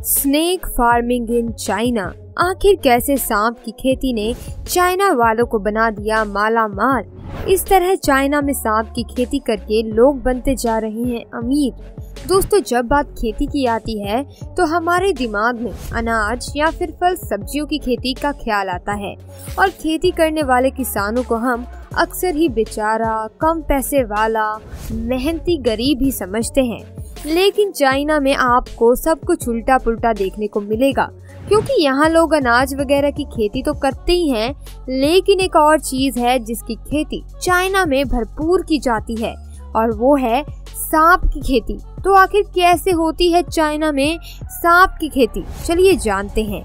Snake farming in China. आखिर कैसे सांप की खेती ने चाइना वालों को बना दिया माला माल। इस तरह चाइना में सांप की खेती करके लोग बनते जा रहे हैं अमीर। दोस्तों, जब बात खेती की आती है तो हमारे दिमाग में अनाज या फिर फल सब्जियों की खेती का ख्याल आता है और खेती करने वाले किसानों को हम अक्सर ही बेचारा, कम पैसे वाला, मेहनती गरीब ही समझते हैं। लेकिन चाइना में आपको सब कुछ उल्टा पुल्टा देखने को मिलेगा, क्योंकि यहाँ लोग अनाज वगैरह की खेती तो करते ही हैं, लेकिन एक और चीज है जिसकी खेती चाइना में भरपूर की जाती है और वो है सांप की खेती। तो आखिर कैसे होती है चाइना में सांप की खेती, चलिए जानते हैं।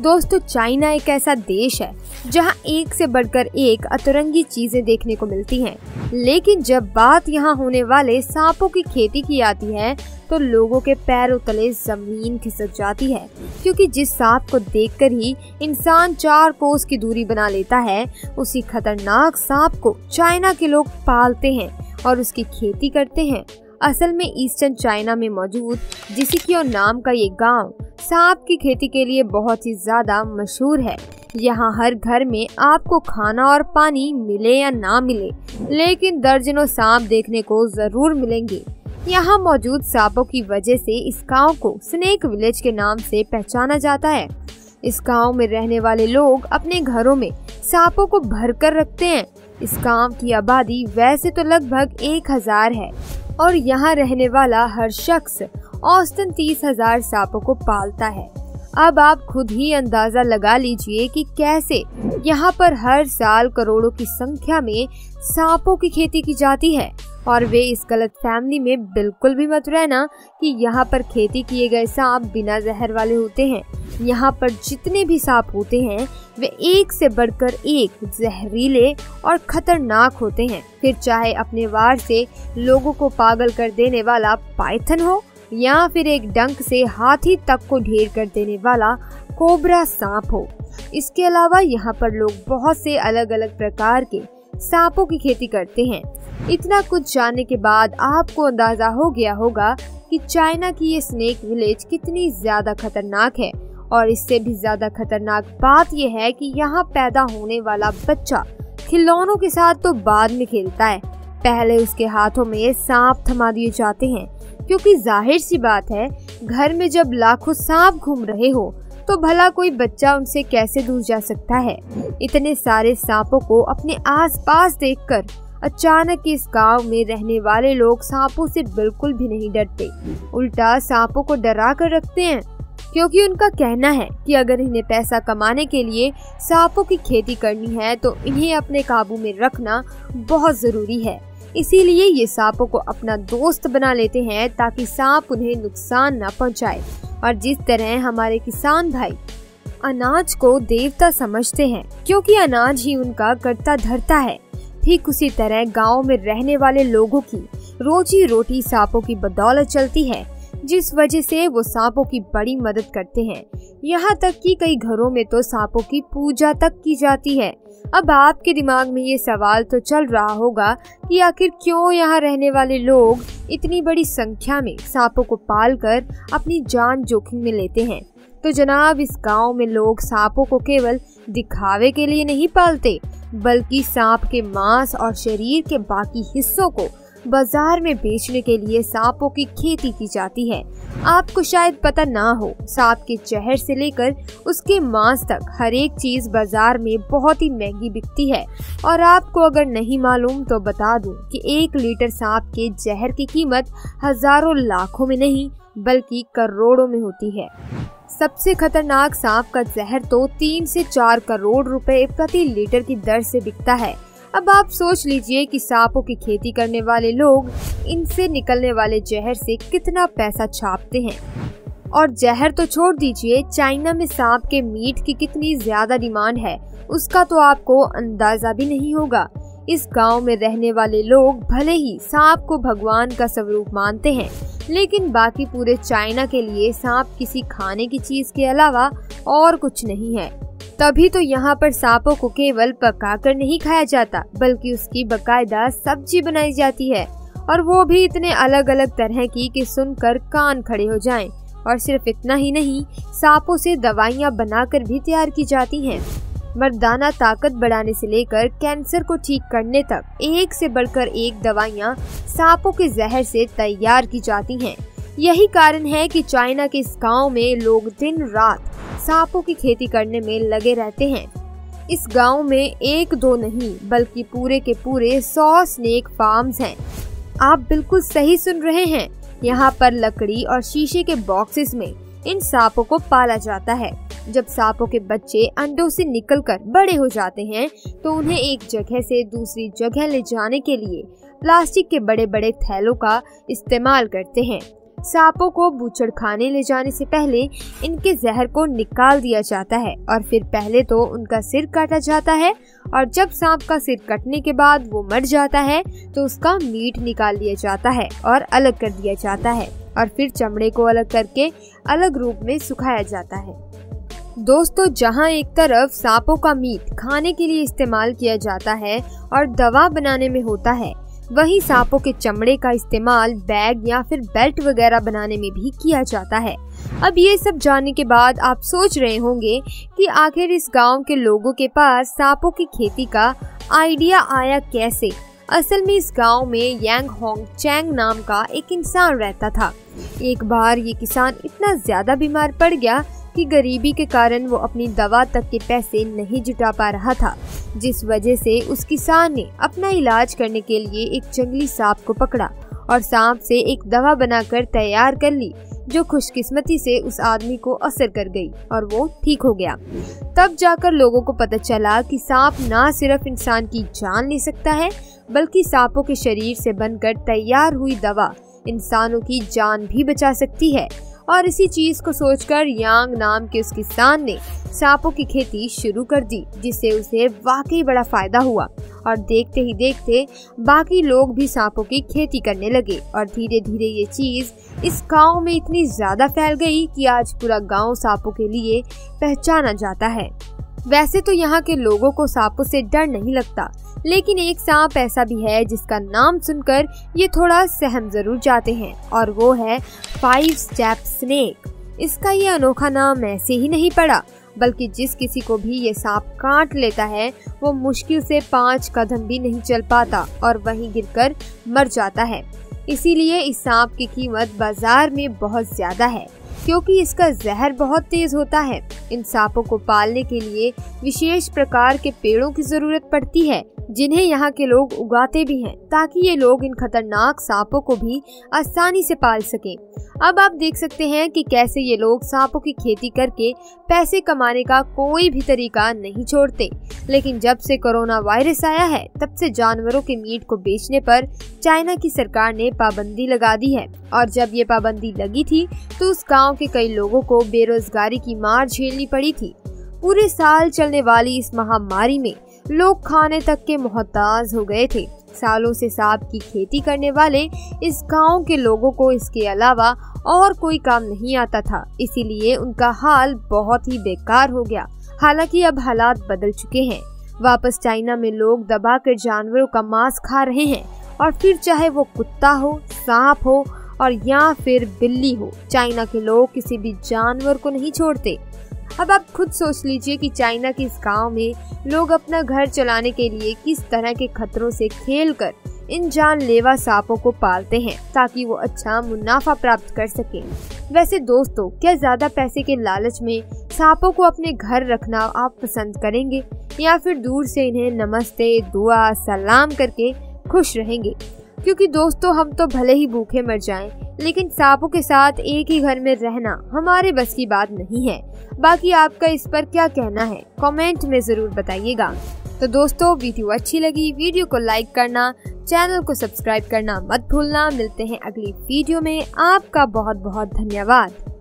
दोस्तों, चाइना एक ऐसा देश है जहां एक से बढ़कर एक अतरंगी चीजें देखने को मिलती हैं। लेकिन जब बात यहां होने वाले सांपों की खेती की आती है तो लोगों के पैरों तले जमीन खिसक जाती है, क्योंकि जिस सांप को देखकर ही इंसान 4 कोस की दूरी बना लेता है, उसी खतरनाक सांप को चाइना के लोग पालते हैं और उसकी खेती करते हैं। असल में ईस्टर्न चाइना में मौजूद जिसिक्यो नाम का ये गांव सांप की खेती के लिए बहुत ही ज्यादा मशहूर है। यहाँ हर घर में आपको खाना और पानी मिले या ना मिले, लेकिन दर्जनों सांप देखने को जरूर मिलेंगे। यहाँ मौजूद सांपों की वजह से इस गांव को स्नेक विलेज के नाम से पहचाना जाता है। इस गांव में रहने वाले लोग अपने घरों में सांपों को भरकर रखते हैं। इस गांव की आबादी वैसे तो लगभग 1000 है और यहाँ रहने वाला हर शख्स औसतन 30,000 सांपों को पालता है। अब आप खुद ही अंदाजा लगा लीजिए कि कैसे यहाँ पर हर साल करोड़ों की संख्या में सांपों की खेती की जाती है। और वे इस गलत फैमिली में बिल्कुल भी मत रहना कि यहाँ पर खेती किए गए सांप बिना जहर वाले होते हैं। यहाँ पर जितने भी सांप होते हैं वे एक से बढ़कर एक जहरीले और खतरनाक होते हैं। फिर चाहे अपने वार से लोगों को पागल कर देने वाला पाइथन हो या फिर एक डंक से हाथी तक को ढेर कर देने वाला कोबरा सांप हो। इसके अलावा यहाँ पर लोग बहुत से अलग अलग प्रकार के सांपों की खेती करते हैं। इतना कुछ जानने के बाद आपको अंदाजा हो गया होगा कि चाइना की ये स्नेक विलेज कितनी ज्यादा खतरनाक है। और इससे भी ज्यादा खतरनाक बात यह है कि यहाँ पैदा होने वाला बच्चा खिलौनों के साथ तो बाद में खेलता है, पहले उसके हाथों में सांप थमा दिए जाते हैं। क्योंकि जाहिर सी बात है, घर में जब लाखों सांप घूम रहे हो तो भला कोई बच्चा उनसे कैसे दूर जा सकता है। इतने सारे सांपों को अपने आसपास देखकर अचानक इस गांव में रहने वाले लोग सांपों से बिल्कुल भी नहीं डरते, उल्टा सांपों को डरा कर रखते हैं, क्योंकि उनका कहना है कि अगर इन्हें पैसा कमाने के लिए सांपों की खेती करनी है तो इन्हें अपने काबू में रखना बहुत जरूरी है। इसीलिए ये सांपों को अपना दोस्त बना लेते हैं ताकि सांप उन्हें नुकसान न पहुंचाए। और जिस तरह हमारे किसान भाई अनाज को देवता समझते हैं, क्योंकि अनाज ही उनका कर्ता धर्ता है, ठीक उसी तरह गांव में रहने वाले लोगों की रोजी रोटी सांपों की बदौलत चलती है, जिस वजह से वो सांपों की बड़ी मदद करते हैं। यहाँ तक कि कई घरों में तो सांपों की पूजा तक की जाती है। अब आपके दिमाग में ये सवाल तो चल रहा होगा कि आखिर क्यों यहाँ रहने वाले लोग इतनी बड़ी संख्या में सांपों को पालकर अपनी जान जोखिम में लेते हैं। तो जनाब, इस गांव में लोग सांपों को केवल दिखावे के लिए नहीं पालते, बल्कि सांप के मांस और शरीर के बाकी हिस्सों को बाजार में बेचने के लिए सांपों की खेती की जाती है। आपको शायद पता ना हो, सांप के जहर से लेकर उसके मांस तक हर एक चीज बाजार में बहुत ही महंगी बिकती है। और आपको अगर नहीं मालूम तो बता दूं कि 1 लीटर सांप के जहर की कीमत हजारों लाखों में नहीं बल्कि करोड़ों में होती है। सबसे खतरनाक सांप का जहर तो 3 से 4 करोड़ रुपए प्रति लीटर की दर से बिकता है। अब आप सोच लीजिए कि सांपों की खेती करने वाले लोग इनसे निकलने वाले जहर से कितना पैसा छापते हैं। और जहर तो छोड़ दीजिए, चाइना में सांप के मीट की कितनी ज्यादा डिमांड है उसका तो आपको अंदाजा भी नहीं होगा। इस गांव में रहने वाले लोग भले ही सांप को भगवान का स्वरूप मानते हैं, लेकिन बाकी पूरे चाइना के लिए सांप किसी खाने की चीज के अलावा और कुछ नहीं है। तभी तो यहाँ पर सांपों को केवल पकाकर नहीं खाया जाता, बल्कि उसकी बकायदा सब्जी बनाई जाती है, और वो भी इतने अलग अलग तरह की कि सुनकर कान खड़े हो जाएं। और सिर्फ इतना ही नहीं, सांपों से दवाइयाँ बनाकर भी तैयार की जाती हैं। मर्दाना ताकत बढ़ाने से लेकर कैंसर को ठीक करने तक एक से बढ़कर एक दवाइयाँ सांपों के जहर से तैयार की जाती हैं। यही कारण है कि चाइना के इस गांव में लोग दिन रात सांपों की खेती करने में लगे रहते हैं। इस गांव में एक दो नहीं बल्कि पूरे के पूरे 100 स्नेक फार्म्स हैं। आप बिल्कुल सही सुन रहे हैं, यहाँ पर लकड़ी और शीशे के बॉक्सेस में इन सांपों को पाला जाता है। जब सांपों के बच्चे अंडों से निकलकर बड़े हो जाते हैं तो उन्हें एक जगह से दूसरी जगह ले जाने के लिए प्लास्टिक के बड़े बड़े थैलों का इस्तेमाल करते हैं। सांपों को बूचड़खाने ले जाने से पहले इनके जहर को निकाल दिया जाता है और फिर पहले तो उनका सिर काटा जाता है और जब सांप का सिर कटने के बाद वो मर जाता है तो उसका मीट निकाल लिया जाता है और अलग कर दिया जाता है और फिर चमड़े को अलग करके अलग रूप में सुखाया जाता है। दोस्तों, जहां एक तरफ सांपों का मीट खाने के लिए इस्तेमाल किया जाता है और दवा बनाने में होता है, वहीं सांपों के चमड़े का इस्तेमाल बैग या फिर बेल्ट वगैरह बनाने में भी किया जाता है। अब ये सब जानने के बाद आप सोच रहे होंगे कि आखिर इस गांव के लोगों के पास सांपों की खेती का आइडिया आया कैसे। असल में इस गांव में यांग होंग चैंग नाम का एक इंसान रहता था। एक बार ये किसान इतना ज्यादा बीमार पड़ गया कि गरीबी के कारण वो अपनी दवा तक के पैसे नहीं जुटा पा रहा था, जिस वजह से उस किसान ने अपना इलाज करने के लिए एक जंगली सांप को पकड़ा और सांप से एक दवा बनाकर तैयार कर ली, जो खुशकिस्मती से उस आदमी को असर कर गई और वो ठीक हो गया। तब जाकर लोगों को पता चला कि सांप ना सिर्फ इंसान की जान ले सकता है बल्कि सांपों के शरीर से बनकर तैयार हुई दवा इंसानों की जान भी बचा सकती है। और इसी चीज को सोचकर यांग नाम के उस किसान ने सांपों की खेती शुरू कर दी, जिससे उसे वाकई बड़ा फायदा हुआ और देखते ही देखते बाकी लोग भी सांपों की खेती करने लगे और धीरे धीरे ये चीज इस गांव में इतनी ज्यादा फैल गई कि आज पूरा गांव सांपों के लिए पहचाना जाता है। वैसे तो यहाँ के लोगों को सांपों से डर नहीं लगता, लेकिन एक सांप ऐसा भी है जिसका नाम सुनकर ये थोड़ा सहम जरूर जाते हैं और वो है 5 स्टेप स्नेक। इसका ये अनोखा नाम ऐसे ही नहीं पड़ा, बल्कि जिस किसी को भी ये सांप काट लेता है वो मुश्किल से 5 कदम भी नहीं चल पाता और वहीं गिरकर मर जाता है। इसीलिए इस सांप की कीमत बाजार में बहुत ज्यादा है, क्योंकि इसका जहर बहुत तेज होता है। इन सांपों को पालने के लिए विशेष प्रकार के पेड़ों की जरूरत पड़ती है, जिन्हें यहाँ के लोग उगाते भी हैं, ताकि ये लोग इन खतरनाक सांपों को भी आसानी से पाल सकें। अब आप देख सकते हैं कि कैसे ये लोग सांपों की खेती करके पैसे कमाने का कोई भी तरीका नहीं छोड़ते। लेकिन जब से कोरोना वायरस आया है, तब से जानवरों के मीट को बेचने पर चाइना की सरकार ने पाबंदी लगा दी है और जब ये पाबंदी लगी थी तो उस गांव के कई लोगों को बेरोजगारी की मार झेलनी पड़ी थी। पूरे साल चलने वाली इस महामारी में लोग खाने तक के मोहताज हो गए थे। सालों से सांप की खेती करने वाले इस गांव के लोगों को इसके अलावा और कोई काम नहीं आता था, इसीलिए उनका हाल बहुत ही बेकार हो गया। हालांकि अब हालात बदल चुके हैं। वापस चाइना में लोग दबाकर जानवरों का मांस खा रहे हैं और फिर चाहे वो कुत्ता हो, सांप हो और या फिर बिल्ली हो, चाइना के लोग किसी भी जानवर को नहीं छोड़ते। अब आप खुद सोच लीजिए कि चाइना के इस गांव में लोग अपना घर चलाने के लिए किस तरह के खतरों से खेलकर इन जानलेवा सांपों को पालते हैं, ताकि वो अच्छा मुनाफा प्राप्त कर सकें। वैसे दोस्तों, क्या ज्यादा पैसे के लालच में सांपों को अपने घर रखना आप पसंद करेंगे या फिर दूर से इन्हें नमस्ते, दुआ, सलाम करके खुश रहेंगे? क्योंकि दोस्तों, हम तो भले ही भूखे मर जाएं, लेकिन सांपों के साथ एक ही घर में रहना हमारे बस की बात नहीं है। बाकी आपका इस पर क्या कहना है, कमेंट में जरूर बताइएगा। तो दोस्तों, वीडियो अच्छी लगी, वीडियो को लाइक करना, चैनल को सब्सक्राइब करना मत भूलना। मिलते हैं अगली वीडियो में। आपका बहुत बहुत धन्यवाद।